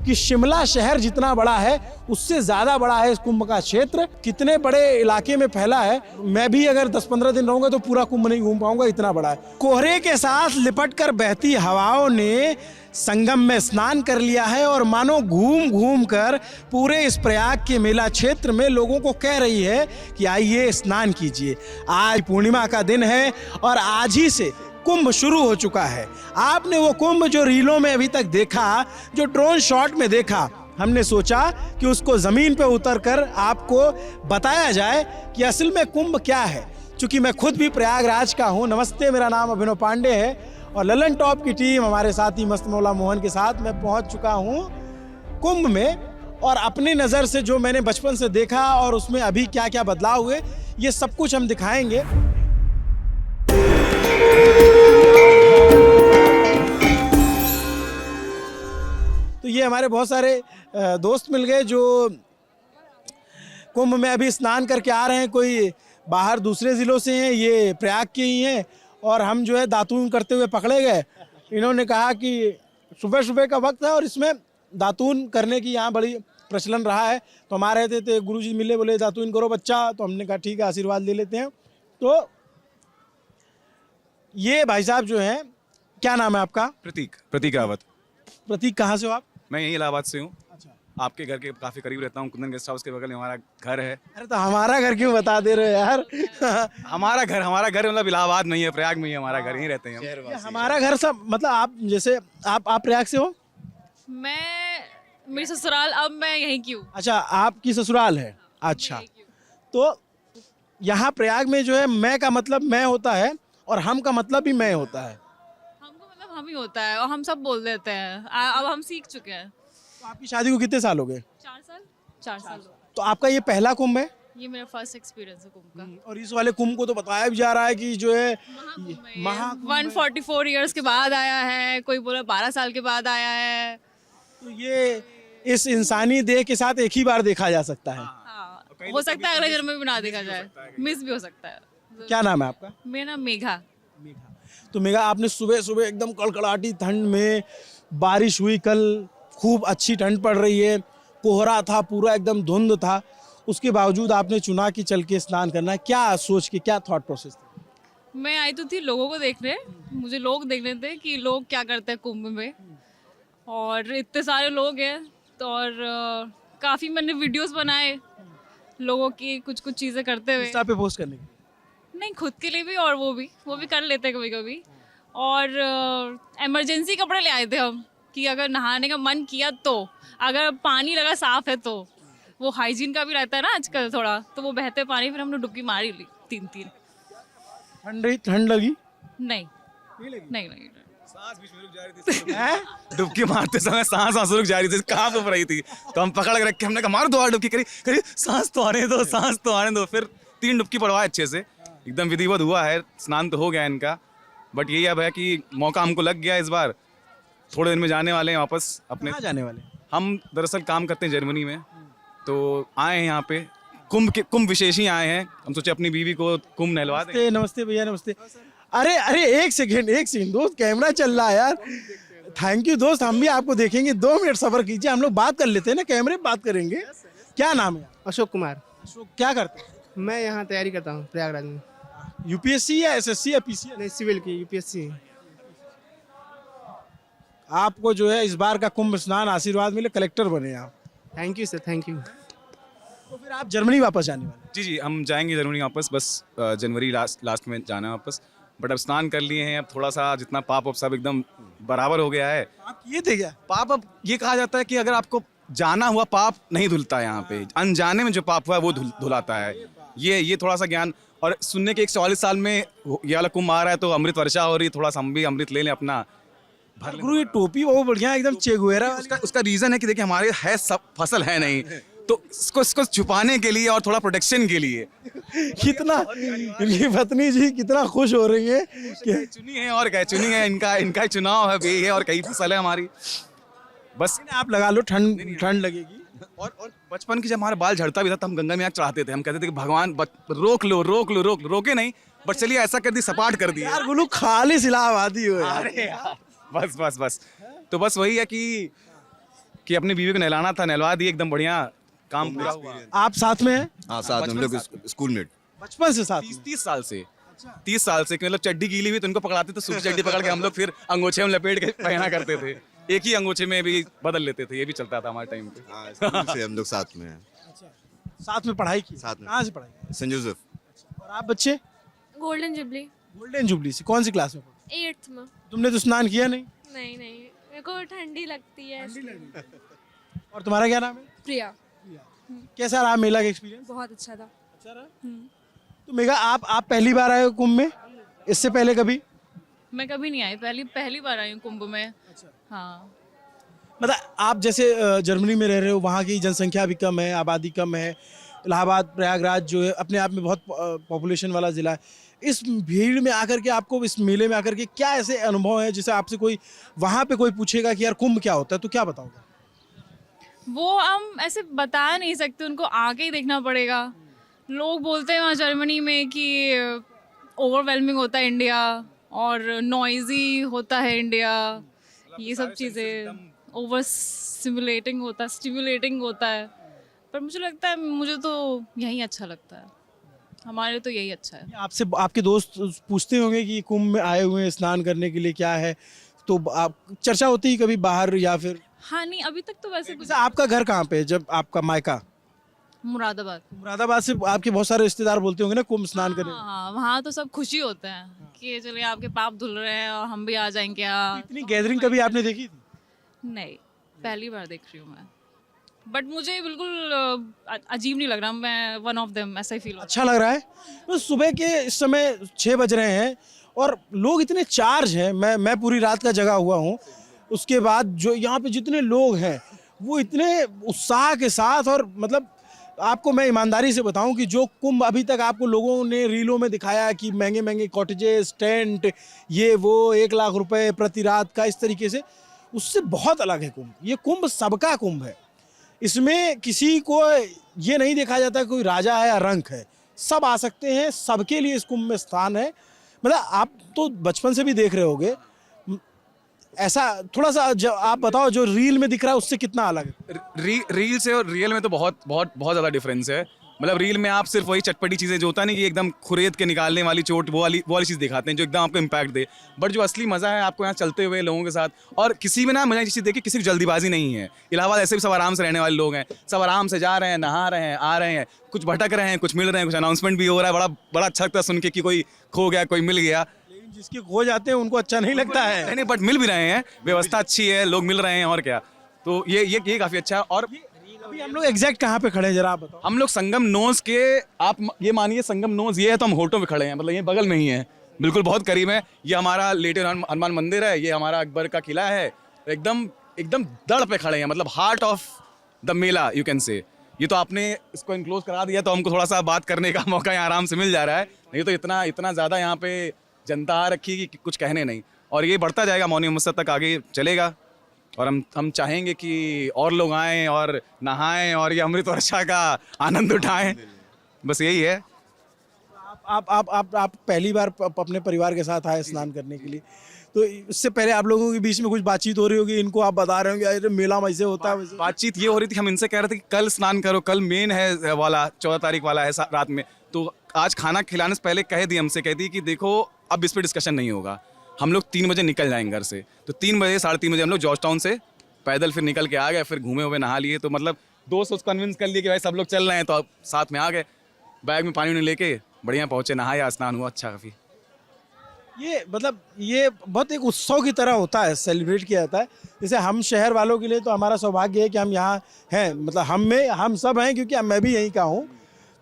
कि शिमला शहर जितना बड़ा है उससे ज़्यादा बड़ा है इस कुंभ का क्षेत्र। कितने बड़े इलाके में फैला है, मैं भी अगर 10-15 दिन रहूँगा तो पूरा कुंभ नहीं घूम पाऊंगा, इतना बड़ा है। कोहरे के साथ लिपट कर बहती हवाओं ने संगम में स्नान कर लिया है और मानो घूम घूम कर पूरे इस प्रयाग के मेला क्षेत्र में लोगों को कह रही है कि आइए स्नान कीजिए। आज पूर्णिमा का दिन है और आज ही से कुंभ शुरू हो चुका है। आपने वो कुंभ जो रीलों में अभी तक देखा, जो ड्रोन शॉट में देखा, हमने सोचा कि उसको जमीन पे उतरकर आपको बताया जाए कि असल में कुंभ क्या है। क्योंकि मैं खुद भी प्रयागराज का हूँ। नमस्ते, मेरा नाम अभिनव पांडे है और ललन टॉप की टीम हमारे साथी मस्त मौला मोहन के साथ मैं पहुँच चुका हूँ कुंभ में। और अपनी नज़र से जो मैंने बचपन से देखा और उसमें अभी क्या क्या बदलाव हुए, ये सब कुछ हम दिखाएंगे। तो ये हमारे बहुत सारे दोस्त मिल गए जो कुंभ में अभी स्नान करके आ रहे हैं। कोई बाहर दूसरे ज़िलों से हैं, ये प्रयाग के ही हैं। और हम जो है दातून करते हुए पकड़े गए। इन्होंने कहा कि सुबह सुबह का वक्त है और इसमें दातून करने की यहाँ बड़ी प्रचलन रहा है। तो हम आ रहे थे तो गुरुजी मिले, बोले दातून करो बच्चा। तो हमने कहा ठीक है, आशीर्वाद ले लेते हैं। तो ये भाई साहब जो हैं, क्या नाम है आपका? प्रतीक रावत। प्रतीक, कहाँ से हो आप? मैं यहीं इलाहाबाद से हूँ। अच्छा, आपके घर के काफ़ी करीब रहता हूँ। कुंदन गेस्ट हाउस के बगल में हमारा घर है। अरे तो हमारा घर क्यों बता दे रहे हो यार? हमारा घर मतलब इलाहाबाद नहीं है, प्रयाग में ही हमारा घर, यहीं रहते हैं हम। ये हमारा घर सब मतलब आप जैसे आप प्रयाग से हो? मेरी ससुराल, अब मैं यहीं की हूँ। अच्छा, आपकी ससुराल है। अच्छा, तो यहाँ प्रयाग में जो है मैं का मतलब मैं होता है और हम का मतलब भी मैं होता है। हमको मतलब हम ही होता है और हम सब बोल देते हैं। अब हम सीख चुके हैं। तो आपकी शादी को कितने साल हो गए? 4 साल। तो आपका ये पहला कुंभ है? ये मेरा फर्स्ट एक्सपीरियंस है कुंभ का। और इस वाले कुंभ को तो बताया भी जा रहा है कि जो है महाकुंभ 144 इयर्स के बाद आया है, कोई बोला 12 साल के बाद आया है। तो ये इस इंसानी देह के साथ एक ही बार देखा जा सकता है। हाँ, हो सकता है अगले जन्म में भी ना देखा जाए, मिस भी हो सकता है। क्या नाम है आपका? मेरा नाम मेघा। तो मेघा, आपने सुबह सुबह एकदम कड़कड़ाटी ठंड में, बारिश हुई कल, खूब अच्छी ठंड पड़ रही है, कोहरा था, पूरा एकदम धुंध था, उसके बावजूद आपने चुना कि चल के स्नान करना है। क्या सोच के, क्या थॉट प्रोसेस था? मैं आई तो थी लोगों को देखने, मुझे लोग देखने थे कि लोग क्या करते हैं कुंभ में। और इतने सारे लोग हैं तो और काफ़ी मैंने वीडियोस बनाए लोगों की कुछ कुछ चीज़ें करते हुए। इंस्टा पे पोस्ट करने की? नहीं, खुद के लिए भी और वो भी कर लेते हैं कभी कभी। और इमरजेंसी कपड़े ले आए थे हम कि अगर नहाने का मन किया तो, अगर पानी लगा साफ है तो, वो हाइजीन का भी रहता है ना आजकल थोड़ा, तो वो बहते पानी फिर हमने डुबकी मारी ली 3-3। ठंड लगी? नहीं। सांस बीच में रुक जा रही थी। डुबकी मारते समय सांस रुक जा रही थी, कहाँ फूफ रही थी। तो हम पकड़ के रखे, हमने कहा मारो 2 बार डुबकी, करी सांस तो आने दो। फिर 3 डुबकी पड़वाए अच्छे से, एकदम विधिवत हुआ है। स्नान तो हो गया इनका, बट यही अब है कि मौका हमको लग गया इस बार। थोड़े दिन में जाने वाले हैं वापस अपने। कहाँ जाने वाले? हम दरअसल काम करते हैं जर्मनी में, तो आए हैं यहाँ पे कुंभ विशेष ही आए हैं। हम सोचे अपनी बीवी को कुंभ नहलवा दें। नमस्ते भैया, नमस्ते। अरे एक सेकंड दोस्त, कैमरा चल रहा है यार। थैंक यू दोस्त, हम भी आपको देखेंगे। 2 मिनट सब्र कीजिए, हम लोग बात कर लेते हैं ना, कैमरे पे बात करेंगे। क्या नाम है? अशोक कुमार। अशोक, क्या करते हैं? मैं यहाँ तैयारी करता हूँ प्रयागराज में। यूपीएससी या एसएससी या पीसीएस? नहीं, सिविल की, यूपीएससी। आपको जो है इस बार का कुंभ स्नान आशीर्वाद मिले, कलेक्टर बने आप। Thank you sir, thank you. तो फिर आप जर्मनी वापस जाने वाले? जी, हम जाएंगे जर्मनी वापस, बस जनवरी लास्ट में जाना है वापस। बट अब स्नान कर लिए हैं, अब थोड़ा सा जितना पाप अब सब एकदम बराबर हो गया है। आप किए थे क्या? पाप, अब ये कहा जाता है कि अगर आपको जाना हुआ पाप नहीं धुलता है, यहाँ पे अनजाने में जो पाप हुआ है वो धुलाता है। ये थोड़ा सा ज्ञान। और सुनने के 144 साल में ये वाला कुंभ आ रहा है तो अमृत वर्षा हो रही है, थोड़ा सा हम भी अमृत ले लें अपना। गुरु, ये टोपी बहुत बढ़िया, एकदम चेगुएरा। उसका रीजन है कि देखिए हमारे है सब फसल है नहीं, तो इसको छुपाने के लिए और थोड़ा प्रोटेक्शन के लिए। कितना इनकी पत्नी जी कितना खुश हो रही है कि चुनी है, और क्या चुनी है, इनका चुनाव है, ये है, और कई फसल है हमारी। बस आप लगा लो, ठंड लगेगी। और बचपन की जब हमारे बाल झड़ता भी था तो हम गंगा में आग चढ़ाते थे। हम कहते थे कि भगवान रोक लो, रोके नहीं, बट चलिए ऐसा कर दी, सपाट कर दिया। यार गुरु, खाली इलाहाबादी हो यार। अरे यार, बस तो बस वही है कि कि अपनी बीवी को नहलाना था, नहलवा दिए, एकदम बढ़िया काम पूरा हुआ। आप साथ में हैं? हाँ साथ में हम लोग स्कूलमेट। बचपन से साथ में? 30 साल से 30 साल से, मतलब चड्डी गीली हुई तो उनको पकड़ाते थे, सूखी चड्डी पकड़ के हम लोग फिर अंगोछे में लपेट के पहना करते थे, एक ही अंगोछे में भी बदल लेते थे, ये भी चलता था हमारे टाइम पे। हाँ स्कूल से हम लोग साथ में हैं। साथ में पढ़ाई की? साथ में। कहाँ से पढ़ाई? Saint Joseph. और आप बच्चे? गोल्डन जुबली गोल्डन जुबली से। कौन सी क्लास में पढ़ते? 8th में। तुमने तो स्नान किया नहीं? नहीं नहीं, मेरे को ठंडी लगती है। और तुम्हारा क्या नाम है? प्रिया। कैसा रहा मेला का एक्सपीरियंस? बहुत अच्छा था। अच्छा रहा। तो मेघा, आप पहली बार आए हो कुंभ में? इससे पहले कभी? मैं कभी नहीं आई, पहली बार आई हूँ कुंभ में। हाँ। मतलब आप जैसे जर्मनी में रह रहे हो, वहाँ की जनसंख्या भी कम है, आबादी कम है, इलाहाबाद प्रयागराज जो है अपने आप में बहुत पॉपुलेशन वाला ज़िला है। इस भीड़ में आकर के आपको, इस मेले में आकर के क्या ऐसे अनुभव है जिसे आपसे कोई वहाँ पे कोई पूछेगा कि यार कुंभ क्या होता है, तो क्या बताओगे? वो हम ऐसे बता नहीं सकते, उनको आके ही देखना पड़ेगा। लोग बोलते हैं वहाँ जर्मनी में कि ओवरवेलमिंग होता है इंडिया और नॉइजी होता है इंडिया, ये सब चीज़ें ओवर स्टिमुलेटिंग होता है, पर मुझे लगता है, मुझे तो यही अच्छा लगता है, हमारे तो यही अच्छा है। आपसे आपके दोस्त पूछते होंगे कि कुंभ में आए हुए हैं स्नान करने के लिए, क्या है, तो आप चर्चा होती है कभी बाहर या फिर? हाँ नहीं, अभी तक तो वैसे कुछ। वैसे आपका घर कहाँ पे है, जब आपका मायका? मुरादाबाद। मुरादाबाद से आपके बहुत सारे रिश्तेदार बोलते होंगे ना कुंभ स्नान करने? हाँ, वहाँ तो सब खुशी होते हैं कि चलिए आपके पाप धुल रहे हैं और हम भी आ जाएंगे क्या। इतनी गैदरिंग कभी आपने देखी थी? नहीं, पहली बार देख रही हूँ मैं, बट मुझे बिल्कुल अजीब नहीं लग रहा, मैं वन ऑफ देम ऐसा ही फील होता अच्छा लग रहा है। तो सुबह के इस समय 6 बज रहे हैं और लोग इतने चार्ज हैं, मैं पूरी रात का जगा हुआ हूँ, उसके बाद जो यहाँ पे जितने लोग हैं वो इतने उत्साह के साथ, और मतलब आपको मैं ईमानदारी से बताऊं कि जो कुंभ अभी तक आपको लोगों ने रीलों में दिखाया कि महंगे महंगे कॉटेजेस, टेंट, ये वो 1 लाख रुपए प्रति रात का, इस तरीके से, उससे बहुत अलग है कुंभ। ये कुंभ सबका कुंभ है, इसमें किसी को ये नहीं देखा जाता कोई राजा है या रंक है, सब आ सकते हैं, सबके लिए इस कुंभ में स्थान है। मतलब आप तो बचपन से भी देख रहे होगे, ऐसा थोड़ा सा आप बताओ जो रील में दिख रहा है उससे कितना अलग है? रील से और रियल में तो बहुत बहुत बहुत ज़्यादा डिफरेंस है। मतलब रील में आप सिर्फ वही चटपटी चीज़ें जो होता नहीं कि एकदम खुरेद के निकालने वाली चोट, वो वाली चीज़ दिखाते हैं जो एकदम आपको इम्पैक्ट दे, बट जो असली मज़ा है आपको यहाँ चलते हुए लोगों के साथ, और किसी में ना मजा चीज़ देखिए, किसी की जल्दीबाजी नहीं है। इलाहाबाद ऐसे भी सब आराम से रहने वाले लोग हैं, सब आराम से जा रहे हैं, नहा रहे हैं, आ रहे हैं, कुछ भटक रहे हैं, कुछ मिल रहे हैं, कुछ अनाउंसमेंट भी हो रहा है। बड़ा अच्छा लगता है सुन के कि कोई खो गया, कोई मिल गया। लेकिन जिसके खो जाते हैं उनको अच्छा नहीं लगता है। नहीं, बट मिल भी रहे हैं, व्यवस्था अच्छी है, लोग मिल रहे हैं, और क्या। तो ये काफ़ी अच्छा है। और अभी हम लोग एग्जैक्ट कहाँ पे खड़े हैं जरा आप बताओ? हम लोग संगम नोज के, आप ये मानिए संगम नोज ये है तो हम होटो में खड़े हैं, मतलब ये बगल में ही है, बिल्कुल बहुत करीब है। ये हमारा लेटे हनुमान मंदिर है, ये हमारा अकबर का किला है, एकदम एकदम दड़ पे खड़े हैं, मतलब heart of the Mela you can say. ये तो आपने इसको इनक्लोज करा दिया तो हमको थोड़ा सा बात करने का मौका यहाँ आराम से मिल जा रहा है, नहीं तो इतना ज़्यादा यहाँ पे जनता आ रखी कि कुछ कहने नहीं। और ये बढ़ता जाएगा, मौनी मस्जिद तक आगे चलेगा, और हम चाहेंगे कि और लोग आएँ और नहाएं और ये अमृत वर्षा का आनंद उठाएं, बस यही है। आप पहली बार अपने परिवार के साथ आए स्नान करने के लिए, तो इससे पहले आप लोगों के बीच में कुछ बातचीत हो रही होगी, इनको आप बता रहे होंगे अरे मेला वैसे होता है वैसे? बातचीत ये हो रही थी, हम इनसे कह रहे थे कि कल स्नान करो, कल मेन है वाला 14 तारीख वाला है रात में, तो आज खाना खिलाने से पहले कह दी हमसे, कहती कि देखो अब इस पर डिस्कशन नहीं होगा, हम लोग 3 बजे निकल जाएंगे घर से। तो 3 बजे 3:30 बजे हम लोग जॉर्ज टाउन से पैदल फिर निकल के आ गए, फिर घूमे हुए नहा लिए, तो मतलब दोस्त उसको कन्विंस कर लिए कि भाई सब लोग चल रहे हैं, तो अब साथ में आ गए, बैग में पानी लेके बढ़िया पहुँचे, नहाया, स्नान हुआ अच्छा काफ़ी। ये मतलब ये बहुत एक उत्सव की तरह होता है, सेलिब्रेट किया जाता है। जैसे हम शहर वालों के लिए तो हमारा सौभाग्य है कि हम यहाँ हैं, मतलब हम सब हैं, क्योंकि मैं भी यहीं का हूँ,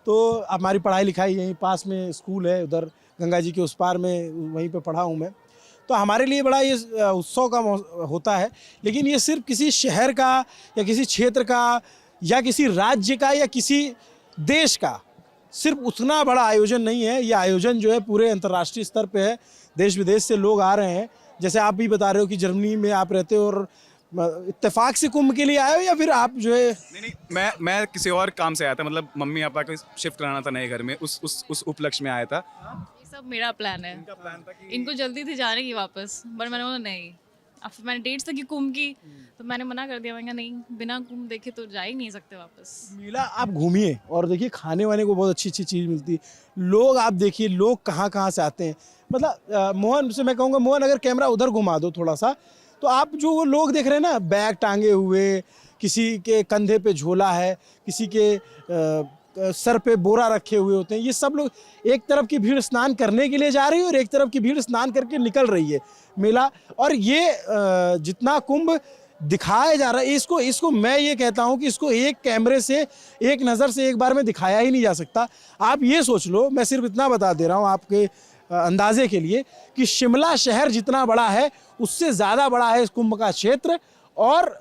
तो हमारी पढ़ाई लिखाई यहीं पास में स्कूल है, उधर गंगा जी के उस पार में, वहीं पे पढ़ा हूँ मैं, तो हमारे लिए बड़ा ये उत्सव का होता है। लेकिन ये सिर्फ किसी शहर का या किसी क्षेत्र का या किसी राज्य का या किसी देश का सिर्फ उतना बड़ा आयोजन नहीं है। ये आयोजन जो है पूरे अंतर्राष्ट्रीय स्तर पे है, देश विदेश से लोग आ रहे हैं। जैसे आप भी बता रहे हो कि जर्मनी में आप रहते हो और इत्तेफाक से कुंभ के लिए आए हो, या फिर आप जो है? नहीं, मैं किसी और काम से आया था, मतलब मम्मी पापा को शिफ्ट कराना था नए घर में, उस उपलक्ष्य में आया था। ये सब मेरा प्लान है, इनको जल्दी थी जाने की वापस, बट मैंने बोला नहीं, अब मैंने डेट्स तक की कुंभ की, तो मैंने मना कर दिया, मैंने कहा नहीं, बिना कुंभ देखे तो जा ही नहीं सकते वापस। मेला आप घूमिए और देखिए, खाने वाने को बहुत अच्छी अच्छी चीज़ मिलती है। लोग आप देखिए, लोग कहाँ कहाँ से आते हैं। मतलब मोहन से मैं कहूँगा, मोहन अगर कैमरा उधर घुमा दो थोड़ा सा, तो आप जो वो लोग देख रहे हैं ना, बैग टांगे हुए, किसी के कंधे पे झोला है, किसी के सर पे बोरा रखे हुए होते हैं, ये सब लोग एक तरफ की भीड़ स्नान करने के लिए जा रही है और एक तरफ की भीड़ स्नान करके निकल रही है मेला। और ये जितना कुंभ दिखाया जा रहा है, इसको मैं ये कहता हूँ कि इसको एक कैमरे से, एक नज़र से एक बार में दिखाया ही नहीं जा सकता। आप ये सोच लो, मैं सिर्फ इतना बता दे रहा हूँ आपके अंदाजे के लिए, कि शिमला शहर जितना बड़ा है उससे ज़्यादा बड़ा है इस कुंभ का क्षेत्र, और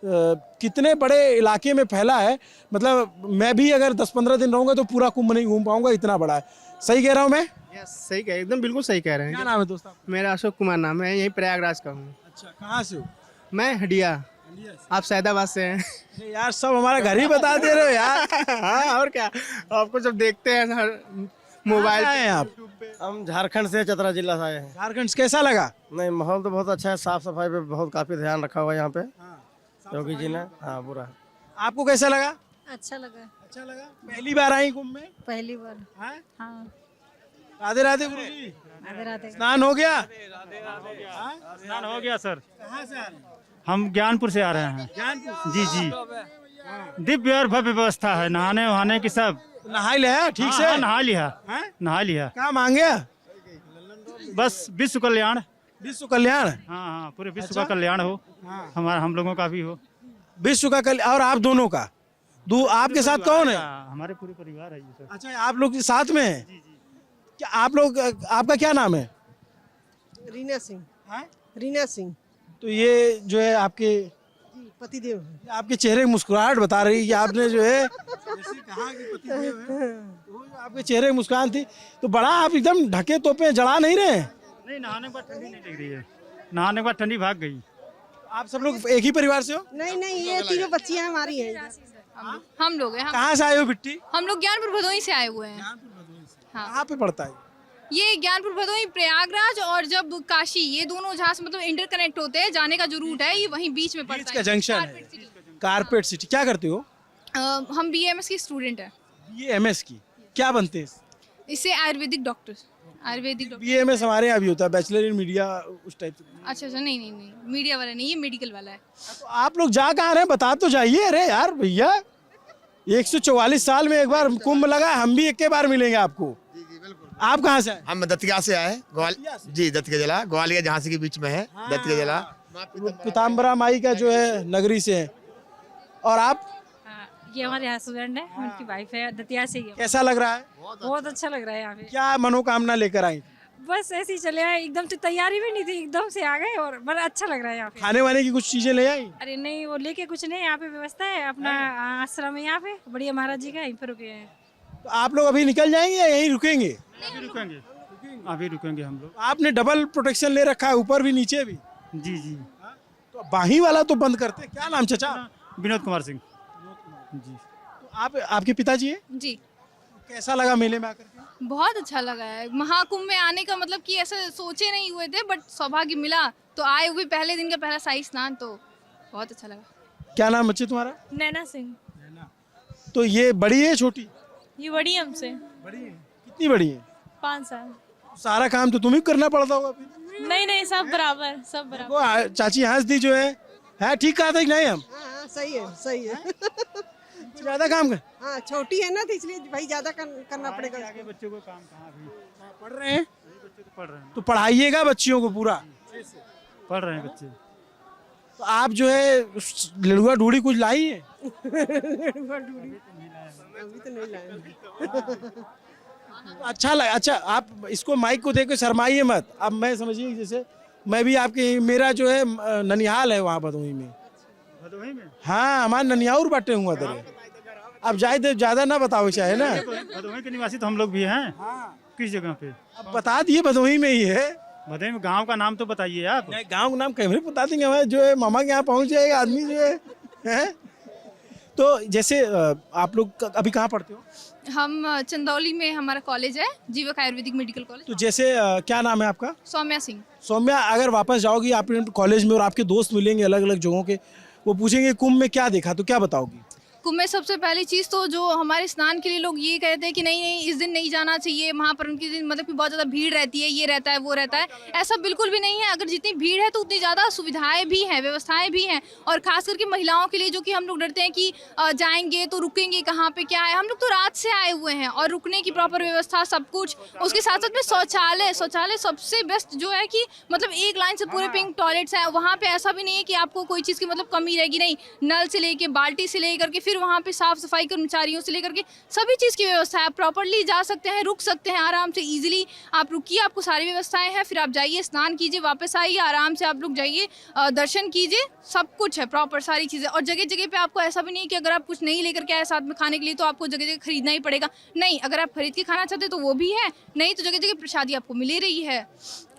कितने बड़े इलाके में फैला है। मतलब मैं भी अगर 10-15 दिन रहूँगा तो पूरा कुंभ नहीं घूम पाऊँगा, इतना बड़ा है। सही कह रहा हूँ मैं? यस, सही कह, एकदम बिल्कुल सही कह रहे क्या हैं। नाम है दोस्त आपका? मेरा अशोक कुमार नाम है, यहीं प्रयागराज का हूँ। अच्छा, कहाँ से हो? मैं हडिया, आप सैदाबाद से हैं। अरे यार, सब हमारा घर ही बता दे रहे हो यार। हाँ, और क्या, आपको जब देखते हैं हर मोबाइल कहाँ हैं आप? हम झारखंड से, चतरा जिला से आए हैं। झारखंड से कैसा लगा? नहीं, माहौल तो बहुत अच्छा है, साफ सफाई पे बहुत काफी ध्यान रखा हुआ है यहाँ पे योगी जी ने। हाँ, पूरा। आपको कैसा लगा? अच्छा लगा, अच्छा लगा। पहली बार आई कुंभ में? पहली बार। हाँ? हाँ, राधे राधे गुरुजी। राधे राधे। स्नान हो गया? स्नान हो गया सर। कहाँ से आ रहे हैं? हम ज्ञानपुर से आ रहे हैं। ज्ञानपुर। जी जी, दिव्य और भव्य व्यवस्था है, नहाने वहाने की सब। नहा लिया ठीक से? हाँ, नहा लिया, हाँ? नहा लिया। क्या मांग गया? बस विश्व कल्याण। विश्व कल्याण। हाँ हाँ, पूरे विश्व का कल्याण हो, हमारा, हम लोगों का भी हो। विश्व का कल्याण, और आप दोनों का? आपके साथ कौन है? हमारे पूरे परिवार है ये सर। अच्छा, आप लोग साथ में हैं? क्या आप लोग, आपका क्या नाम है? रीना सिंह। हाँ? रीना सिंह तो ये जो है आपके पतिदेव हैं। आपके चेहरे की मुस्कुराहट बता रही है कि आपने जो है जैसे कहा कि पतिदेव है, तो आपके चेहरे की मुस्कान थी। तो बड़ा आप एकदम ढके तोपे, जला नहीं रहे? नहीं, नहाने के बाद ठंडी नहीं लग रही है, नहाने के बाद ठंडी भाग गई। आप सब लोग एक ही परिवार से हो? नहीं नहीं, ये तीनों बच्चियां हमारी हैं। हम लोग हैं, कहाँ से आए हो बिट्टी? हम लोग ज्ञानपुर भदोही से आए हुए हैं। कहाँ पे पड़ता है? ये ज्ञानपुर भदोही, प्रयागराज और जब काशी, ये दोनों जहाँ से मतलब इंटरकनेक्ट होते हैं, जाने का जो रूट है ये वहीं बीच में पड़ता बीच है। का जंक्शन है। Carpet city. क्या करते हो? हम BAMS की स्टूडेंट है। BAMS की क्या बनते हैं? इससे Ayurvedic doctor, Ayurvedic doctor. BAMS हमारे यहाँ भी होता है, बैचलर इन मीडिया, उस टाइप से। अच्छा अच्छा, नहीं नहीं नहीं, मीडिया वाला नहीं, ये मेडिकल वाला है। तो आप लोग जा कहाँ रहे हैं, बता तो जाइए। अरे यार भैया, 144 साल में एक बार कुंभ लगा, हम भी एक के बार मिलेंगे आपको। आप कहाँ से आए? हम दतिया से आए, जी दतिया जिला, ग्वालियर झांसी के बीच में है दतिया जिला। पीताम्बरा माई का जो है नगरी से है। और आप? ये हमारे हस्बैंड है, उनकी वाइफ है, दतिया से ही है। कैसा लग रहा है? बहुत अच्छा लग रहा है यहाँ पे। क्या मनोकामना लेकर आई? बस ऐसे ही चले आए, एकदम से तैयारी भी नहीं थी, एकदम से आ गए और बड़ा अच्छा लग रहा है यहाँ पे। खाने वाने की कुछ चीजें ले आई? अरे नहीं, वो लेके कुछ नहीं, यहाँ पे व्यवस्था है, अपना आश्रम है यहाँ पे, बढ़िया महाराज जी का, यहीं पे रुके हैं। तो आप लोग अभी निकल जाएंगे या यहीं रुकेंगे? अभी रुकेंगे, अभी रुकेंगे हम लोग। आपने डबल प्रोटेक्शन ले रखा है, ऊपर भी नीचे भी। जी जी। तो बाही वाला तो बंद करते। क्या नाम चाचा? विनोद कुमार सिंह जी। तो आप, आपके पिताजी है? जी, कैसा लगा मेले में आकर के? बहुत अच्छा लगा है। महाकुंभ में आने का मतलब कि ऐसा सोचे नहीं हुए थे, बट सौभाग्य मिला तो आए हुए। पहले दिन का पहला शाही स्नान, तो बहुत अच्छा लगा। क्या नाम बच्चे तुम्हारा? नैना सिंह। तो ये बड़ी है छोटी? ये बड़ी हमसे बड़ी है। कितनी बड़ी है? 5 साल। सारा काम तो तुम्हें करना पड़ता होगा फिर। नहीं नहीं, सब बराबर, सब बराबर। वो चाची हंस दी जो है ठीक कहा था कि नहीं? हम हाँ, सही है, सही है। तो ज्यादा काम कर हाँ, छोटी है ना, तो इसलिए भाई ज्यादा करना पड़ेगा। आगे बच्चों को काम कहाँ, अभी पढ़ रहे हैं? बच्चे तो पढ़ रहे हैं, तो पढ़ाइएगा बच्चियों को पूरा। पढ़ रहे हैं बच्चे। तो आप जो है लड़ुआ ढूढ़ी कुछ लाई है? अभी तो नहीं लाए। अच्छा लगा। अच्छा, आप इसको माइक को देख के शर्माइए मत। अब मैं समझिए, जैसे मैं भी आपके, मेरा जो है ननिहाल है वहाँ भदोही में। भदोही में? हाँ, हमारे ननियाउर बाटे हुआ तेरे। अब जाए तो ज्यादा ना बताओ चाहे ना। भदोही के निवासी तो हम लोग भी हैं। किस जगह पे? अब बता दिए, भदोही में ही है। भदोही में गांव का नाम तो बताइए आप। नहीं, गांव का नाम कैमरे बता देंगे। हमारे जो है मामा के यहाँ पहुँच जाएगा आदमी जो है? तो जैसे आप लोग अभी कहाँ पढ़ते हो? हम चंदौली में हमारा कॉलेज है, जीवक आयुर्वेदिक मेडिकल कॉलेज। तो जैसे क्या नाम है आपका? सौम्या सिंह। सौम्या, अगर वापस जाओगी आपने कॉलेज में और आपके दोस्त मिलेंगे अलग अलग जगहों के, वो पूछेंगे कुंभ में क्या देखा, तो क्या बताओगी? कुंभ में सबसे पहली चीज़ तो जो हमारे स्नान के लिए लोग ये कहते हैं कि नहीं नहीं इस दिन नहीं जाना चाहिए, वहाँ पर उनकी दिन मतलब कि बहुत ज़्यादा भीड़ रहती है, ये रहता है वो रहता है, ऐसा बिल्कुल भी नहीं है। अगर जितनी भीड़ है तो उतनी ज़्यादा सुविधाएं भी हैं, व्यवस्थाएं भी हैं। और खास करके महिलाओं के लिए जो कि हम लोग डरते हैं कि जाएंगे तो रुकेंगे कहाँ पे क्या है, हम लोग तो रात से आए हुए हैं और रुकने की प्रॉपर व्यवस्था सब कुछ। उसके साथ साथ में शौचालय सबसे बेस्ट जो है कि मतलब एक लाइन से पूरे पिंक टॉयलेट्स हैं वहाँ पे। ऐसा भी नहीं है कि आपको कोई चीज़ की मतलब कमी रहेगी, नहीं, नल से लेके बाल्टी से लेकर के फिर वहाँ पे साफ सफाई कर्मचारियों से लेकर के सभी चीज़ की व्यवस्था है। आप प्रॉपरली जा सकते हैं, रुक सकते हैं आराम से, इजीली आप रुकिए, आपको सारी व्यवस्थाएं हैं, फिर आप जाइए स्नान कीजिए, वापस आइए आराम से, आप लोग जाइए दर्शन कीजिए, सब कुछ है प्रॉपर सारी चीज़ें। और जगह जगह पे आपको ऐसा भी नहीं है कि अगर आप कुछ नहीं लेकर के आए साथ में खाने के लिए तो आपको जगह जगह खरीदना ही पड़ेगा, नहीं, अगर आप खरीद के खाना चाहते हैं तो वो भी है, नहीं तो जगह जगह प्रसादी आपको मिल रही है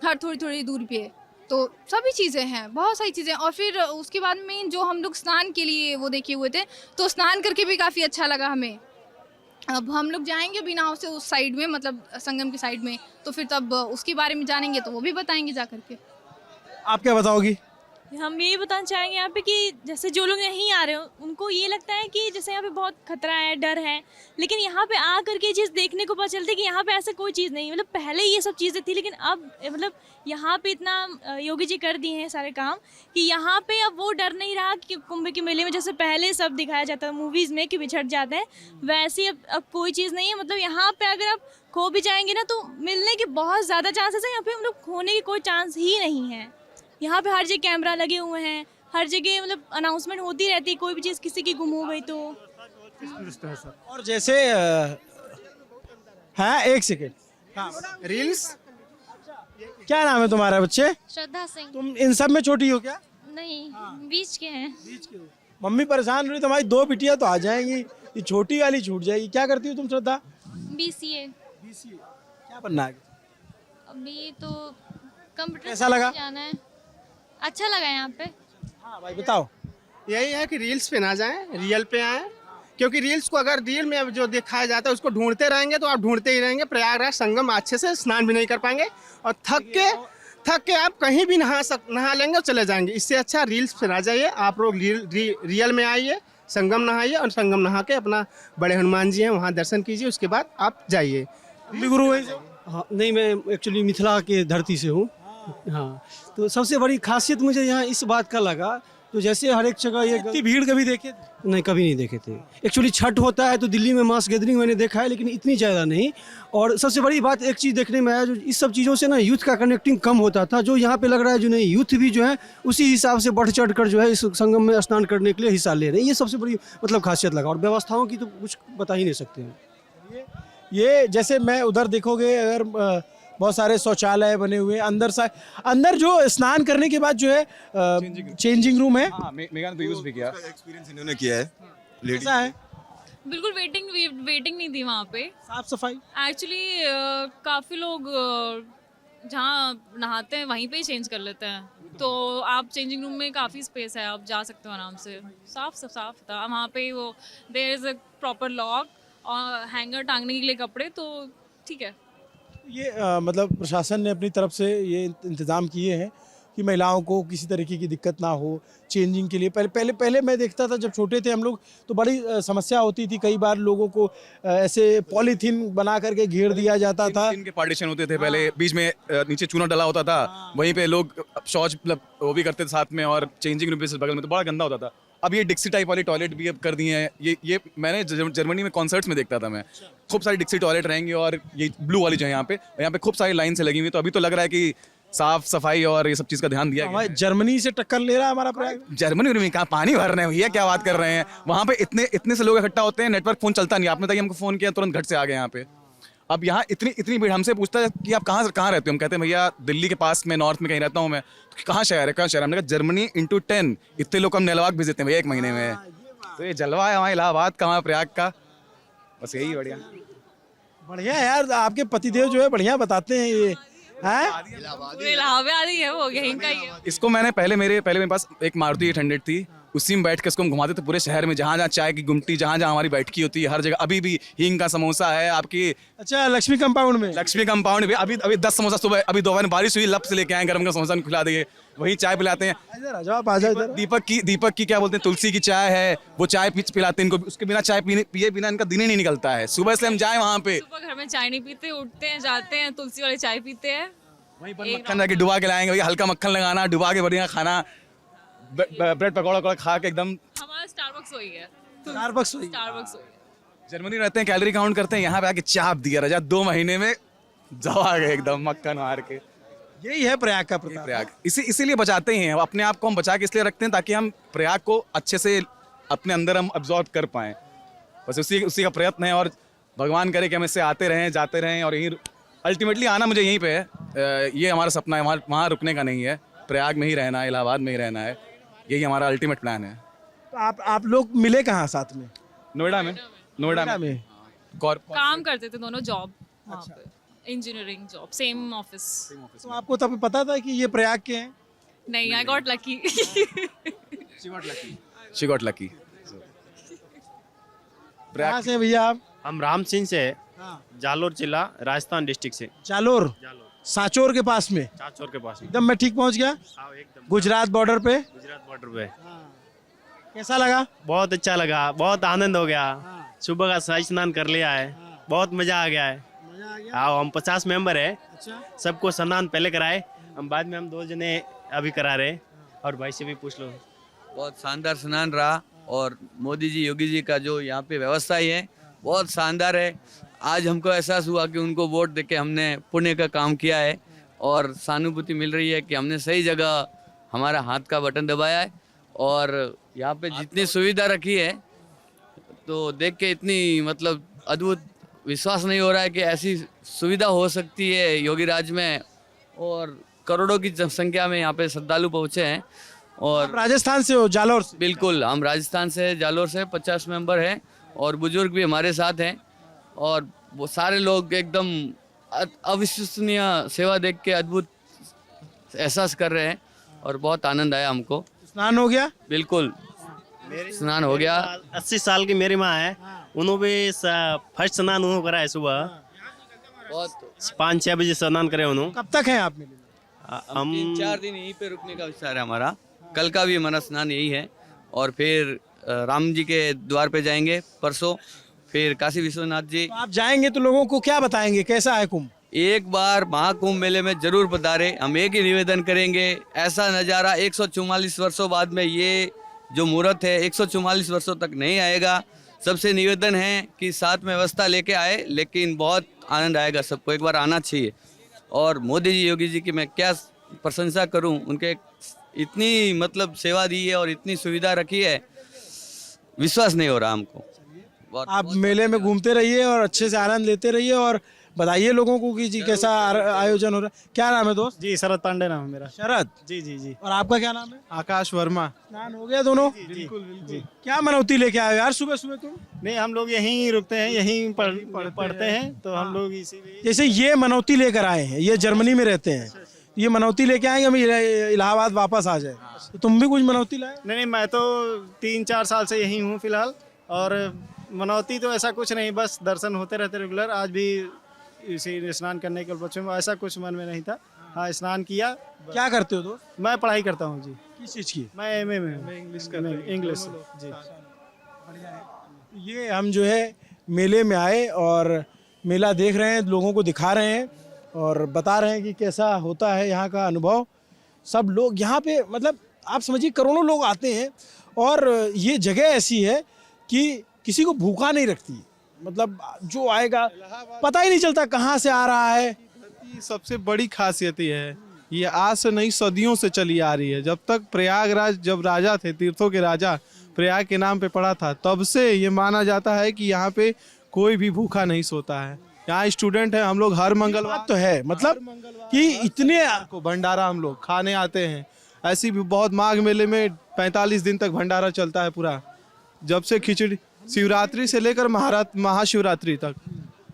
हर थोड़ी थोड़ी दूर पे। तो सभी चीज़ें हैं, बहुत सारी चीज़ें। और फिर उसके बाद में जो हम लोग स्नान के लिए वो देखे हुए थे, तो स्नान करके भी काफ़ी अच्छा लगा हमें। अब हम लोग जाएंगे भी नाव से उस साइड में, मतलब संगम की साइड में, तो फिर तब उसके बारे में जानेंगे तो वो भी बताएंगे जा करके। आप क्या बताओगी? हम यही बताना चाहेंगे यहाँ पे कि जैसे जो लोग नहीं आ रहे हो उनको ये लगता है कि जैसे यहाँ पे बहुत खतरा है, डर है, लेकिन यहाँ पे आ करके ये चीज़ देखने को पता चलती है कि यहाँ पे ऐसा कोई चीज़ नहीं, मतलब पहले ये सब चीज़ें थी लेकिन अब मतलब यहाँ पे इतना योगी जी कर दिए हैं सारे काम कि यहाँ पे अब वो डर नहीं रहा कि कुंभ के मेले में जैसे पहले सब दिखाया जाता है मूवीज़ में कि बिछड़ जाते हैं, वैसे अब कोई चीज़ नहीं है। मतलब यहाँ पे अगर आप खो भी जाएंगे ना तो मिलने के बहुत ज़्यादा चांसेस हैं, यहाँ पे हम लोग खोने के कोई चांस ही नहीं है। यहाँ पे हर जगह कैमरा लगे हुए हैं, हर जगह मतलब अनाउंसमेंट होती रहती है, कोई भी चीज़ किसी की गुम हो गई तो। और जैसे हाँ, एक सेकेंड, हाँ, रील्स। क्या नाम है तुम्हारा बच्चे? श्रद्धा सिंह। तुम इन सब में छोटी हो क्या? नहीं, बीच के हैं। मम्मी परेशान हो रही, तुम्हारी दो बिटियां तो आ जाएंगी, ये छोटी वाली छूट जाएगी। क्या करती हो तुम श्रद्धा? BCA। क्या बनना है? अभी तो कंप्यूटर कैसा लगा? जाना है, अच्छा लगा यहाँ पे। हाँ भाई बताओ। यही है कि रील्स पे ना जाएं, रियल पे आएं, क्योंकि रील्स को अगर रियल में अब जो दिखाया जाता है उसको ढूंढते रहेंगे तो आप ढूंढते ही रहेंगे। प्रयागराज संगम अच्छे से स्नान भी नहीं कर पाएंगे और थक के आप कहीं भी नहा लेंगे और चले जाएंगे। इससे अच्छा रील्स पे ना जाइए, आप लोग रियल में आइए, संगम नहाइए और संगम नहा के अपना बड़े हनुमान जी हैं वहाँ दर्शन कीजिए, उसके बाद आप जाइए। गुरु वहीं से? हाँ, नहीं, मैं एक्चुअली मिथिला के धरती से हूँ। हाँ, तो सबसे बड़ी खासियत मुझे यहाँ इस बात का लगा, तो जैसे हर एक जगह ये इतनी भीड़ कभी देखे? नहीं, कभी नहीं देखे थे। एक्चुअली छठ होता है तो दिल्ली में मास गैदरिंग मैंने देखा है, लेकिन इतनी ज़्यादा नहीं। और सबसे बड़ी बात एक चीज़ देखने में आया, जो इस सब चीज़ों से ना यूथ का कनेक्टिंग कम होता था, जो यहाँ पे लग रहा है जो नहीं, यूथ भी जो है उसी हिसाब से बढ़ चढ़ कर जो है इस संगम में स्नान करने के लिए हिस्सा ले रहे हैं। ये सबसे बड़ी मतलब खासियत लगा। और व्यवस्थाओं की तो कुछ बता ही नहीं सकते हैं। ये जैसे मैं उधर देखोगे, अगर बहुत सारे शौचालय बने हुए हैं, अंदर जो स्नान करने के बाद जो है चेंजिंग रूम है। हाँ, मेगा ने तो यूज भी किया। एक्सपीरियंस इन्होंने किया है। कैसा है? बिल्कुल वेटिंग नहीं थी वहाँ पे। साफ सफाई एक्चुअली काफ़ी लोग जहाँ नहाते हैं वहीं पे ही चेंज कर लेते हैं, तो आप चेंजिंग रूम में काफ़ी स्पेस है, आप जा सकते हो आराम से। साफ था वहाँ पे, वो there is a proper lock और हैंगर टांगने के लिए कपड़े, तो ठीक है। ये मतलब प्रशासन ने अपनी तरफ से ये इंतज़ाम किए हैं कि महिलाओं को किसी तरीके की दिक्कत ना हो चेंजिंग के लिए। पहले मैं देखता था जब छोटे थे हम लोग, तो बड़ी समस्या होती थी। कई बार लोगों को ऐसे पॉलीथीन बना करके घेर दिया जाता था। इनके पार्टीशन होते थे पहले, बीच में नीचे चूना डला होता था, वहीं पे लोग शौच मतलब वो भी करते थे साथ में, और चेंजिंग रूम पे बगल में, तो बड़ा गंदा होता था। अब ये डिक्सी टाइप वाली टॉयलेट भी अब कर दिए हैं। ये मैंने जर्मनी में कॉन्सर्ट्स में देखता था मैं, खूब सारी डिक्सी टॉयलेट रहेंगी, और ये ब्लू वाली जो है यहाँ पे खूब सारी लाइन से लगी हुई। तो अभी तो लग रहा है कि साफ सफाई और ये सब चीज़ का ध्यान दिया गया है। जर्मनी से टक्कर ले रहा है हमारा प्रयाग। जर्मनी में कहाँ पानी भर रहे हैं भैया, क्या बात कर रहे हैं। वहाँ पे इतने से लोग इकट्ठा होते हैं, नेटवर्क फोन चलता नहीं। आपने तक हमको फोन किया, तुरंत घट से आ गए यहाँ पे। अब यहाँ इतनी भीड़, हमसे पूछता है कि आप कहाँ रहते हो, हम कहते हैं भैया दिल्ली के पास में नॉर्थ में कहीं रहता हूँ मैं। तो कहाँ शहर है? हमने कहा जर्मनी into 10। इतने लोग हम नेलवाक भेजते हैं भैया 1 महीने में। तो ये जलवा है हमारे इलाहाबाद का, हमारे प्रयाग का, बस यही बढ़िया यार, आपके पतिदेव जो है बढ़िया बताते हैं। ये इलाहाबाद ही है, वो यहीं का ही है। इसको मैंने पहले मेरे पास एक मारुति 800 थी, उसी में बैठ के उसको हम घुमाते थे पूरे शहर में, जहाँ जहाँ चाय की गुमटी, जहाँ जहाँ हमारी बैठकी होती है, हर जगह। अभी भी हींग का समोसा है आपकी अच्छा, लक्ष्मी कंपाउंड में। लक्ष्मी कंपाउंड में अभी अभी 10 समोसा सुबह, अभी दोपहर में बारिश हुई, लब से लेके आए, गरम का समोसा खिला दिए, वही चाय पिलाते हैं। इधर आ जाओ, आप आ जाओ इधर। दीपक की क्या बोलते हैं, तुलसी की चाय है, वो चाय पिलाते हैं इनको। उसके बिना चाय पिए बिना इनका दिन ही नहीं निकलता है। सुबह से हम जाए वहाँ पे, सुबह घर में चाय नहीं पीते, उठते हैं जाते हैं तुलसी वाली चाय पीते हैं, वहीं पर मक्खन रख के डुबा के लाएंगे, वही हल्का मक्खन लगाना, डुबा के बढ़िया खाना, ब्रेड पकौड़ा खा के एकदम। हमारा स्टारबक्स वही है, स्टारबक्स वही। स्टारबक्स वही है। जर्मनी रहते हैं, कैलोरी काउंट करते हैं, यहाँ पे आके चाप दिया रजा 2 महीने में जवा गए एकदम मक्खन मार के। यही है प्रयाग का प्रताप। प्रयाग इसीलिए बचाते ही हैं, अपने आप को हम बचा के इसलिए रखते हैं ताकि हम प्रयाग को अच्छे से अपने अंदर हम अब्जॉर्ब कर पाएं। बस उसी का प्रयत्न है, और भगवान करे कि हम इससे आते रहें, जाते रहें, और यहीं अल्टीमेटली आना मुझे यहीं पे है। ये हमारा सपना है, वहाँ रुकने का नहीं है, प्रयाग में ही रहना है, इलाहाबाद में ही रहना है, यही हमारा अल्टीमेट प्लान है। तो आप लोग मिले कहाँ साथ में? नोएडा में। काम करते थे दोनों, जॉब वहाँ पे, इंजीनियरिंग जॉब, सेम ऑफिस। तो आपको तब पता था कि ये प्रयाग के हैं? नहीं, I got lucky. She got lucky. कहाँ से हैं भैया आप? हम राम सिंह से है, जालोर जिला, राजस्थान डिस्ट्रिक्ट से। जालोर, सांचौर के पास में। चाचौर के पास। एकदम मैं ठीक पहुँच गया। हाँ, एकदम गुजरात बॉर्डर पे। गुजरात बॉर्डर पे। कैसा लगा? बहुत अच्छा लगा, बहुत आनंद हो गया। सुबह का सही स्नान कर लिया है, बहुत मजा आ गया है। हाँ, हम 50 मेंबर है, सबको स्नान पहले कराए, हम बाद में हम 2 जने अभी करा रहे, और भाई से भी पूछ लो। बहुत शानदार स्नान रहा, और मोदी जी, योगी जी का जो यहाँ पे व्यवस्था ही है बहुत शानदार है। आज हमको एहसास हुआ कि उनको वोट देके हमने पुण्य का काम किया है, और सहानुभूति मिल रही है कि हमने सही जगह हमारा हाथ का बटन दबाया है। और यहाँ पे जितनी सुविधा रखी है तो देख के इतनी मतलब अद्भुत, विश्वास नहीं हो रहा है कि ऐसी सुविधा हो सकती है योगी राज में। और करोड़ों की संख्या में यहाँ पे श्रद्धालु पहुँचे हैं। और आप राजस्थान से हो? जालोर से? बिल्कुल, हम राजस्थान से, जालोर से 50 मेंबर हैं, और बुजुर्ग भी हमारे साथ हैं, और वो सारे लोग एकदम अविश्वसनीय सेवा देख के अद्भुत एहसास कर रहे हैं, और बहुत आनंद आया हमको। स्नान हो गया? बिल्कुल, स्नान हो गया। 80 साल की मेरी माँ है, उन्होंने भी फर्स्ट स्नान उन्होंने करा है। सुबह बहुत 5-6 बजे स्नान करे उन्होंने। कब तक हैं आप मेले में? हम 3-4 दिन यहीं पे रुकने का विचार है हमारा। कल का भी हमारा स्नान यही है, और फिर राम जी के द्वार पे जाएंगे परसों, फिर काशी विश्वनाथ जी। तो आप जाएंगे तो लोगों को क्या बताएंगे, कैसा है कुंभ? एक बार महाकुंभ मेले में जरूर पधारे। हम एक ही निवेदन करेंगे, ऐसा नज़ारा 144 वर्षों बाद में ये जो मुहूर्त है 144 वर्षों तक नहीं आएगा। सबसे निवेदन है कि साथ में व्यवस्था लेके आए, लेकिन बहुत आनंद आएगा सबको, एक बार आना चाहिए। और मोदी जी, योगी जी की मैं क्या प्रशंसा करूं, उनके इतनी मतलब सेवा दी है और इतनी सुविधा रखी है, विश्वास नहीं हो रहा हमको। आप मेले में घूमते रहिए और अच्छे से आनंद लेते रहिए, और बताइए लोगों को कि जी कैसा आयोजन हो रहा है। क्या नाम है दोस्त? जी, शरद पांडे नाम है मेरा। शरद जी जी जी। और आपका क्या नाम है? आकाश वर्मा। स्नान हो गया दोनों? बिल्कुल बिल्कुल। क्या मनौती लेके आए हो यार सुबह सुबह तुम? नहीं, हम लोग यहीं रुकते हैं, यहीं पढ़ते हैं, तो हम लोग इसीलिए। जैसे ये मनौती लेकर आए हैं, ये जर्मनी में रहते हैं, ये मनौती लेके आएंगे हम इलाहाबाद वापस आ जाए, तो तुम भी कुछ मनौती लाए? नहीं, मैं तो 3-4 साल से यहीं हूँ फिलहाल, और मनौती तो ऐसा कुछ नहीं, बस दर्शन होते रहते रेगुलर। आज भी इसी स्नान करने के बच्चों में ऐसा कुछ मन में नहीं था। हाँ, स्नान किया। क्या करते हो दोस्त? मैं पढ़ाई करता हूँ जी। किस चीज़ की? मैं एमए में हूँ। इंग्लिश जी। ये हम जो है मेले में आए और मेला देख रहे हैं, लोगों को दिखा रहे हैं और बता रहे हैं कि कैसा होता है यहाँ का अनुभव। सब लोग यहाँ पे मतलब आप समझिए करोड़ों लोग आते हैं, और ये जगह ऐसी है कि किसी को भूखा नहीं रखती। मतलब जो आएगा पता ही नहीं चलता कहाँ से आ रहा है। सबसे बड़ी खासियत ये है, ये आज से नहीं सदियों से चली आ रही है। जब तक प्रयागराज, जब राजा थे, तीर्थों के राजा प्रयाग के नाम पे पड़ा था, तब से ये माना जाता है कि यहाँ पे कोई भी भूखा नहीं सोता है। यहाँ स्टूडेंट है, हम लोग हर मंगलवार तो है मतलब कि इतने को भंडारा हम लोग खाने आते हैं। ऐसी भी बहुत माघ मेले में 45 दिन तक भंडारा चलता है पूरा, जब से खिचड़ी, शिवरात्रि से लेकर महाशिवरात्रि तक।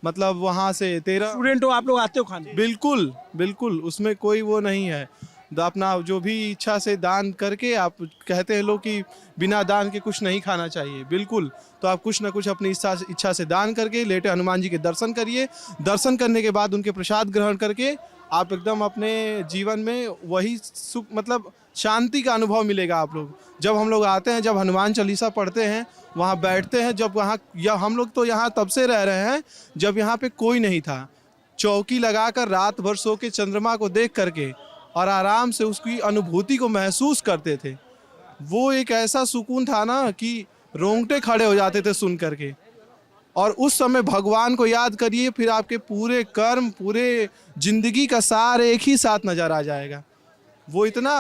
मतलब वहाँ से 13 स्टूडेंट हो आप लोग, आते हो खाने? बिल्कुल बिल्कुल, उसमें कोई वो नहीं है। अपना जो भी इच्छा से दान करके, आप कहते हैं लोग कि बिना दान के कुछ नहीं खाना चाहिए, बिल्कुल। तो आप कुछ ना कुछ अपनी इच्छा से दान करके लेटे हनुमान जी के दर्शन करिए। दर्शन करने के बाद उनके प्रसाद ग्रहण करके आप एकदम अपने जीवन में वही सुख, मतलब शांति का अनुभव मिलेगा आप लोग। जब हम लोग आते हैं, जब हनुमान चालीसा पढ़ते हैं, वहाँ बैठते हैं, जब वहाँ हम लोग तो यहाँ तब से रह रहे हैं जब यहाँ पे कोई नहीं था। चौकी लगाकर रात भर सो के चंद्रमा को देख करके और आराम से उसकी अनुभूति को महसूस करते थे। वो एक ऐसा सुकून था ना कि रोंगटे खड़े हो जाते थे सुन करके। और उस समय भगवान को याद करिए, फिर आपके पूरे कर्म, पूरे जिंदगी का सार एक ही साथ नजर आ जाएगा। वो इतना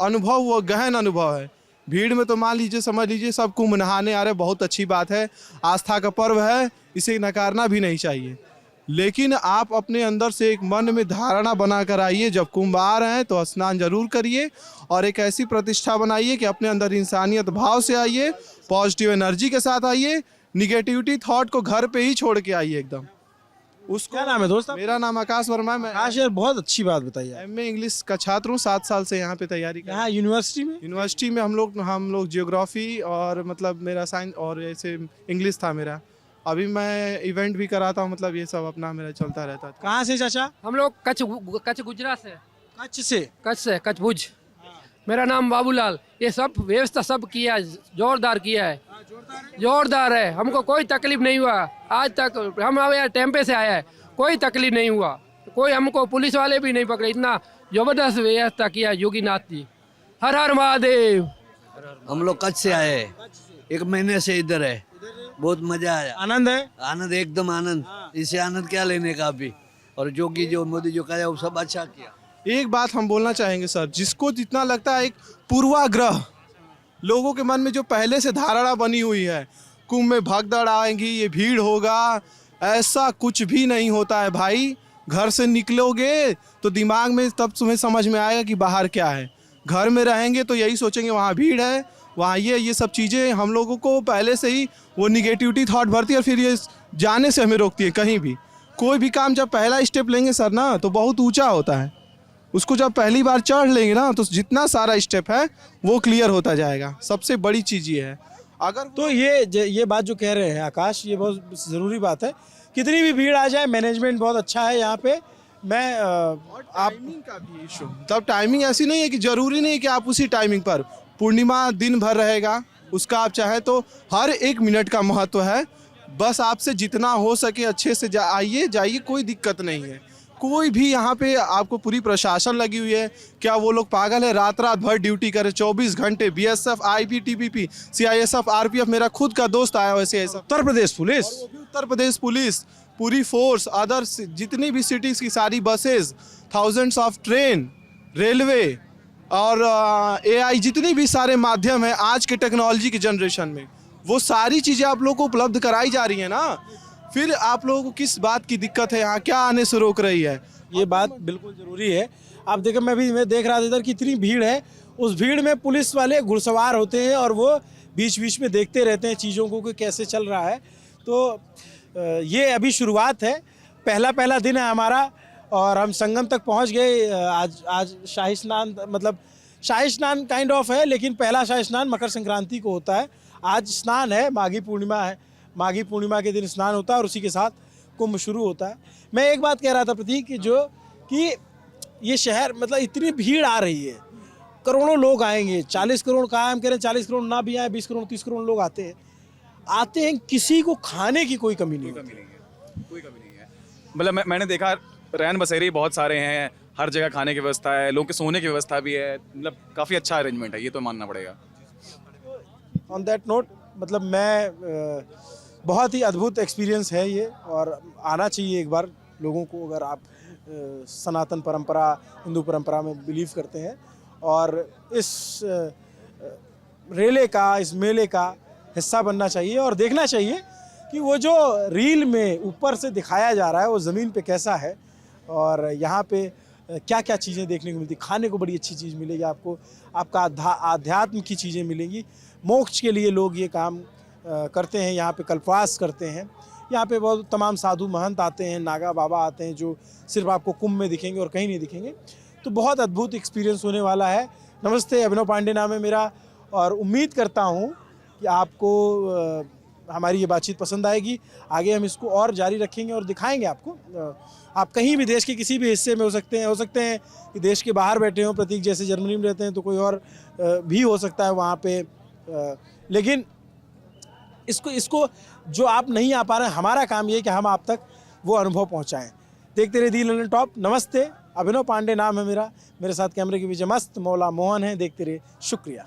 अनुभव, वो गहन अनुभव है। भीड़ में तो मान लीजिए, समझ लीजिए सब कुंभ नहाने आ रहे, बहुत अच्छी बात है, आस्था का पर्व है, इसे नकारना भी नहीं चाहिए। लेकिन आप अपने अंदर से एक मन में धारणा बना कर आइए, जब कुंभ आ रहे हैं तो स्नान जरूर करिए और एक ऐसी प्रतिष्ठा बनाइए कि अपने अंदर इंसानियत भाव से आइए, पॉजिटिव एनर्जी के साथ आइए, निगेटिविटी थॉट को घर पे ही छोड़ के आइए एकदम। उसको क्या नाम है दोस्त? मेरा नाम आकाश वर्मा है। मैं आकाश यार, बहुत अच्छी बात बताई यार। एमए इंग्लिश का छात्र हूँ, 7 साल से यहाँ पे तैयारी कर। यहाँ यूनिवर्सिटी में हम लोग जियोग्राफी और मतलब मेरा साइंस और ऐसे इंग्लिश था मेरा। अभी मैं इवेंट भी कराता हूँ, मतलब ये सब अपना मेरा चलता रहता था। कहाँ से चाचा? हम लोग कच्छ गुजरात से। कच्छ से कच्छ भुज। मेरा नाम बाबूलाल। ये सब व्यवस्था सब किया, जोरदार किया है, जोरदार है। हमको कोई तकलीफ नहीं हुआ आज तक। हम यहाँ टेम्पे से आया है, कोई तकलीफ नहीं हुआ। कोई हमको पुलिस वाले भी नहीं पकड़े। इतना जबरदस्त व्यवस्था किया योगी नाथ जी। हर हर महादेव। हम लोग कच्छ से आए हैं, 1 महीने से इधर है, बहुत मजा आया। आनंद है? आनंद, एकदम आनंद। इससे आनंद क्या लेने का अभी। और जोगी जो मोदी जो कहा वो सब अच्छा किया। एक बात हम बोलना चाहेंगे सर, जिसको जितना लगता है एक पूर्वाग्रह लोगों के मन में जो पहले से धारणा बनी हुई है, कुंभ में भगदड़ आएंगी, ये भीड़ होगा, ऐसा कुछ भी नहीं होता है भाई। घर से निकलोगे तो दिमाग में तब तुम्हें समझ में आएगा कि बाहर क्या है। घर में रहेंगे तो यही सोचेंगे वहाँ भीड़ है, वहाँ ये सब चीज़ें हम लोगों को पहले से ही वो निगेटिविटी थॉट भरती है और फिर ये जाने से हमें रोकती है। कहीं भी कोई भी काम जब पहला स्टेप लेंगे सर ना, तो बहुत ऊंचा होता है। उसको जब पहली बार चढ़ लेंगे ना, तो जितना सारा स्टेप है वो क्लियर होता जाएगा। सबसे बड़ी चीज़ ये है। अगर तो ये बात जो कह रहे हैं आकाश, ये बहुत ज़रूरी बात है। कितनी भी भीड़ आ जाए, मैनेजमेंट बहुत अच्छा है यहाँ पे। मैं टाइमिंग का भी इशू, तब टाइमिंग ऐसी नहीं है कि जरूरी नहीं कि आप उसी टाइमिंग पर, पूर्णिमा दिन भर रहेगा, उसका आप चाहे तो हर 1 मिनट का महत्व है। बस आपसे जितना हो सके अच्छे से आइए जाइए, कोई दिक्कत नहीं है। कोई भी यहाँ पे आपको पूरी प्रशासन लगी हुई है। क्या वो लोग पागल है रात भर ड्यूटी करे 24 घंटे? बीएसएफ, आईबीटीबीपी, सीआईएसएफ, आरपीएफ, मेरा खुद का दोस्त आया वैसे उत्तर प्रदेश पुलिस पूरी फोर्स, अदर जितनी भी सिटीज़ की सारी buses, thousands of train, railway और एआई, जितनी भी सारे माध्यम हैं आज के टेक्नोलॉजी की जनरेशन में, वो सारी चीज़ें आप लोगों को उपलब्ध कराई जा रही हैं ना। फिर आप लोगों को किस बात की दिक्कत है? यहाँ क्या आने से रोक रही है? ये बात बिल्कुल ज़रूरी है। आप देखो, मैं देख रहा था इधर कितनी भीड़ है। उस भीड़ में पुलिस वाले घुड़सवार होते हैं और वो बीच बीच में देखते रहते हैं चीज़ों को कि कैसे चल रहा है। तो ये अभी शुरुआत है, पहला दिन है हमारा और हम संगम तक पहुंच गए। आज शाही स्नान, मतलब शाही स्नान काइंड ऑफ है, लेकिन पहला शाही स्नान मकर संक्रांति को होता है। आज स्नान है, माघी पूर्णिमा है, माघी पूर्णिमा के दिन स्नान होता है और उसी के साथ कुंभ शुरू होता है। मैं एक बात कह रहा था प्रतीक कि ये शहर, मतलब इतनी भीड़ आ रही है, करोड़ों लोग आएंगे। 40 करोड़ कहा, हम कह रहे हैं 40 करोड़ ना भी आए, 20 करोड़ 30 करोड़ लोग आते हैं। किसी को खाने की कोई कमी नहीं है। मतलब मैंने देखा रैन बसेरे बहुत सारे हैं, हर जगह खाने की व्यवस्था है, लोगों के सोने की व्यवस्था भी है, मतलब काफ़ी अच्छा अरेंजमेंट है, ये तो मानना पड़ेगा। ऑन दैट नोट, मतलब मैं बहुत ही अद्भुत एक्सपीरियंस है ये, और आना चाहिए एक बार लोगों को, अगर आप सनातन परंपरा, हिंदू परंपरा में बिलीव करते हैं। और इस रेले का, इस मेले का हिस्सा बनना चाहिए और देखना चाहिए कि वो जो रील में ऊपर से दिखाया जा रहा है वो ज़मीन पे कैसा है, और यहाँ पे क्या क्या चीज़ें देखने को मिलती। खाने को बड़ी अच्छी चीज़ मिलेगी आपको, आपका आध्यात्म की चीज़ें मिलेंगी। मोक्ष के लिए लोग ये काम करते हैं, यहाँ पे कल्पवास करते हैं। यहाँ पे बहुत तमाम साधु महंत आते हैं, नागा बाबा आते हैं, जो सिर्फ आपको कुंभ में दिखेंगे और कहीं नहीं दिखेंगे। तो बहुत अद्भुत एक्सपीरियंस होने वाला है। नमस्ते, अभिनव पांडे नाम है मेरा और उम्मीद करता हूँ कि आपको हमारी ये बातचीत पसंद आएगी। आगे हम इसको और जारी रखेंगे और दिखाएंगे आपको। आप कहीं भी देश के किसी भी हिस्से में हो सकते हैं कि देश के बाहर बैठे हों, प्रतीक जैसे जर्मनी में रहते हैं तो कोई और भी हो सकता है वहाँ पे, लेकिन इसको जो आप नहीं आ पा रहे हैं, हमारा काम ये है कि हम आप तक वो अनुभव पहुँचाएँ। देखते रहिए दी लंदन टॉप। नमस्ते, अभिनव पांडे नाम है मेरा, मेरे साथ कैमरे के पीछे मस्त मौला मोहन है। देखते रहिए, शुक्रिया।